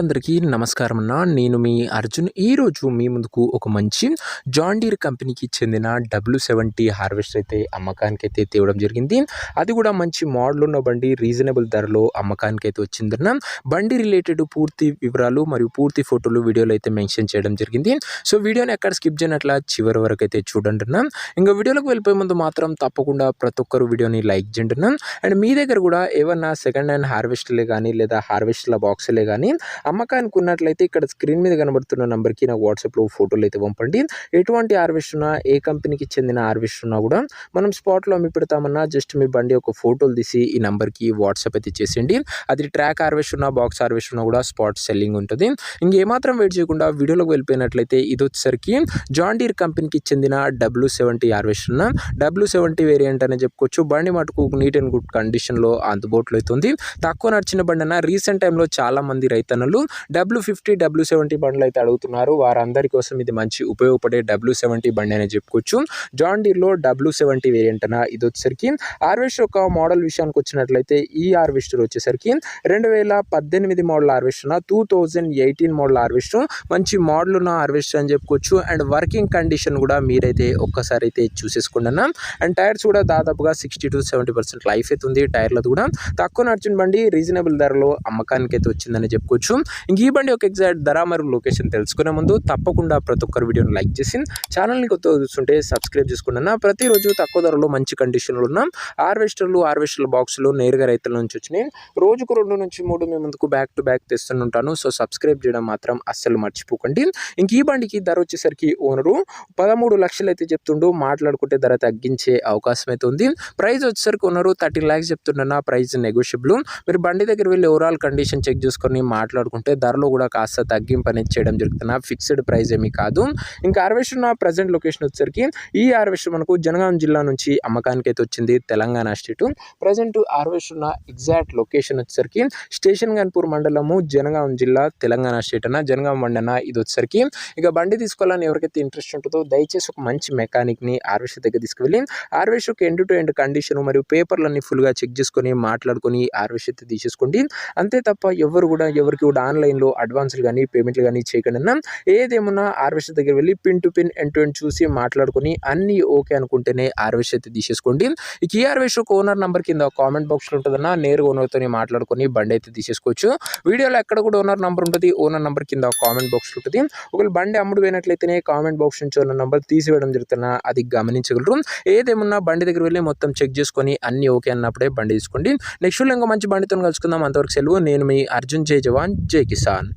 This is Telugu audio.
అందరికీ నమస్కారం అన్న. నేను మీ అర్జున్. ఈరోజు మీ ముందుకు ఒక మంచి జాన్ డీర్ కంపెనీకి చెందిన W70 హార్వెస్టర్ అయితే అమ్మకానికైతే తేవడం జరిగింది. అది కూడా మంచి మోడల్ ఉన్న బండి, రీజనబుల్ ధరలో అమ్మకానికైతే వచ్చిందన్న. బండి రిలేటెడ్ పూర్తి వివరాలు మరియు పూర్తి ఫోటోలు వీడియోలో అయితే మెన్షన్ చేయడం జరిగింది. సో వీడియోని ఎక్కడ స్కిప్ చేయనట్లా చివరి వరకు అయితే చూడండి అన్న. ఇంకా వీడియోలోకి వెళ్ళిపోయే ముందు మాత్రం తప్పకుండా ప్రతి ఒక్కరు వీడియోని లైక్ చేయండి అన్న. అండ్ మీ దగ్గర కూడా ఏమన్నా సెకండ్ హ్యాండ్ హార్వెస్టర్లే కానీ లేదా హార్వెస్టర్ల బాక్సులే కానీ అమ్మకానికి ఉన్నట్లయితే ఇక్కడ స్క్రీన్ మీద కనబడుతున్న నెంబర్కి నాకు వాట్సాప్లో ఫోటోలు అయితే పంపండి. ఎటువంటి హార్వెస్టర్ ఉన్నా, ఏ కంపెనీకి చెందిన హార్వెస్టర్ ఉన్నా కూడా మనం స్పాట్లో అమ్మి పెడతామన్నా జస్ట్ మీ బండి ఒక ఫోటోలు తీసి ఈ నెంబర్కి వాట్సాప్ అయితే చేసేయండి. అది ట్రాక్ హార్వెస్టర్ ఉన్నా, బాక్స్ హార్వెస్టర్ ఉన్నా కూడా స్పాట్ సెల్లింగ్ ఉంటుంది. ఇంకేమాత్రం వెయిట్ చేయకుండా వీడియోలోకి వెళ్ళిపోయినట్లయితే ఇది వచ్చేసరికి జాన్ డీర్ కంపెనీకి చెందిన W70 హార్వెస్టర్ ఉన్న W70 వేరియంట్ అని చెప్పుకోవచ్చు. బండి మటుకు నీట్ అండ్ గుడ్ కండిషన్లో అందుబాటులో అవుతుంది. తక్కువ నడిచిన బండి అన్న. రీసెంట్ టైంలో చాలా మంది రైతన్నలు W50 W70 బండ్లు అయితే అడుగుతున్నారు. వారందరి కోసం ఇది మంచి ఉపయోగపడే W70 బండి అని చెప్పుకోవచ్చు. జాన్ డీర్లో W70 వేరియంట్ అన్న. ఇది వచ్చేసరికి హార్వెస్టర్ ఒక మోడల్ విషయానికి వచ్చినట్లయితే ఈ హార్వెస్టర్ వచ్చేసరికి 2018 మోడల్ హార్వెస్టర్, 2018 మోడల్ హార్వెస్టర్. మంచి మోడల్ ఉన్న హార్వెస్టర్ అని చెప్పుకోవచ్చు. అండ్ వర్కింగ్ కండిషన్ కూడా మీరైతే ఒక్కసారి అయితే చూసేసుకోండి అన్న. అండ్ టైర్స్ కూడా దాదాపుగా 60 to 70% లైఫ్ అయితే ఉంది. టైర్లది కూడా తక్కువ నడిచిన బండి, రీజనబుల్ ధరలో అమ్మకానికి అయితే వచ్చిందని చెప్పుకోవచ్చు. ఇంక ఈ బండి ఒక ఎగ్జాక్ట్ ధర మరియు లొకేషన్ తెలుసుకునే ముందు తప్పకుండా ప్రతి ఒక్కరు వీడియోని లైక్ చేసి ఛానల్ని కొత్తగా చూస్తుంటే సబ్స్క్రైబ్ చేసుకున్నా. ప్రతిరోజు తక్కువ ధరలో మంచి కండిషన్లో ఉన్న హార్వెస్టర్ల బాక్సులు నేరుగా రైతుల నుంచి వచ్చినాయి. రోజుకు 2 నుంచి 3 మీ ముందుకు బ్యాక్ టు బ్యాక్ తెస్తుంటాను. సో సబ్స్క్రైబ్ చేయడం మాత్రం అస్సలు మర్చిపోకండి. ఇంక ఈ బండికి ధర వచ్చేసరికి ఓనరు 13 లక్షలు అయితే చెప్తుండు. మాట్లాడుకుంటే ధర తగ్గించే అవకాశం అయితే ఉంది. ప్రైస్ వచ్చేసరికి ఓనరు 13 lakhs చెప్తున్నా. Price negotiable. మీరు బండి దగ్గర వెళ్ళి ఓవరాల్ కండిషన్ చెక్ చేసుకొని మాట్లాడుకుంటే ధరలో కూడా కాస్త తగ్గింపు అనేది చేయడం జరుగుతున్నా. ఫిక్స్డ్ ప్రైస్ ఏమీ కాదు. ఇంకా హార్వెస్టర్ నా ప్రజెంట్ లొకేషన్ వచ్చేసరికి ఈ హార్వెస్టర్ మనకు జనగాం జిల్లా నుంచి అమ్మకానికి అయితే వచ్చింది. తెలంగాణ స్టేట్. ప్రజెంట్ హార్వెస్టర్ నా ఎగ్జాక్ట్ లొకేషన్ వచ్చేసరికి స్టేషన్ గన్పూర్ మండలము, జనగాం జిల్లా, తెలంగాణ స్టేట్ అన్న. జనగాం బండి అన్న. ఇది వచ్చేసరికి ఇక బండి తీసుకోవాలని ఎవరికైతే ఇంట్రెస్ట్ ఉంటుందో దయచేసి ఒక మంచి మెకానిక్ని హార్వెస్టర్ దగ్గర తీసుకువెళ్ళి హార్వెస్టర్కి ఎండ్ టు ఎండ్ కండిషన్ మరియు పేపర్లన్నీ ఫుల్గా చెక్ చేసుకొని మాట్లాడుకొని హార్వెస్టర్ అయితే తీసేసుకోండి. అంతే తప్ప ఎవరికి కూడా ఆన్లైన్లో అడ్వాన్స్లు కానీ పేమెంట్లు కానీ చేయకుండా ఏదేమన్నా హార్వెస్టర్ దగ్గర వెళ్ళి pin to pin end to end చూసి మాట్లాడుకొని అన్నీ ఓకే అనుకుంటేనే హార్వెస్టర్ అయితే తీసేసుకోండి. ఇక ఈ హార్వెస్టర్ ఓనర్ నెంబర్ కింద కామెంట్ బాక్స్లో ఉంటుందన్న. నేరుగా ఓనర్తో మాట్లాడుకొని బండి అయితే తీసేసుకోవచ్చు. వీడియోలో ఎక్కడ కూడా ఓనర్ నెంబర్ ఉంటుంది. ఓనర్ నెంబర్ కింద కామెంట్ బాక్స్లో ఉంటుంది. ఒకవేళ బండి అమ్ముడు పోయినట్లయితేనే కామెంట్ బాక్స్ నుంచి ఓనర్ నెంబర్ తీసివేయడం జరుగుతున్నా. అది గమనించగలరు. ఏదేమన్నా బండి దగ్గర వెళ్ళి మొత్తం చెక్ చేసుకొని అన్నీ ఓకే అన్నప్పుడే బండి తీసుకోండి. నెక్స్ట్ ఇంకో మంచి బండితో కలుసుకుందాం. అంతవరకు సెలవు. నేను మీ అర్జున్. జై జవాన్ జై కిసాన్.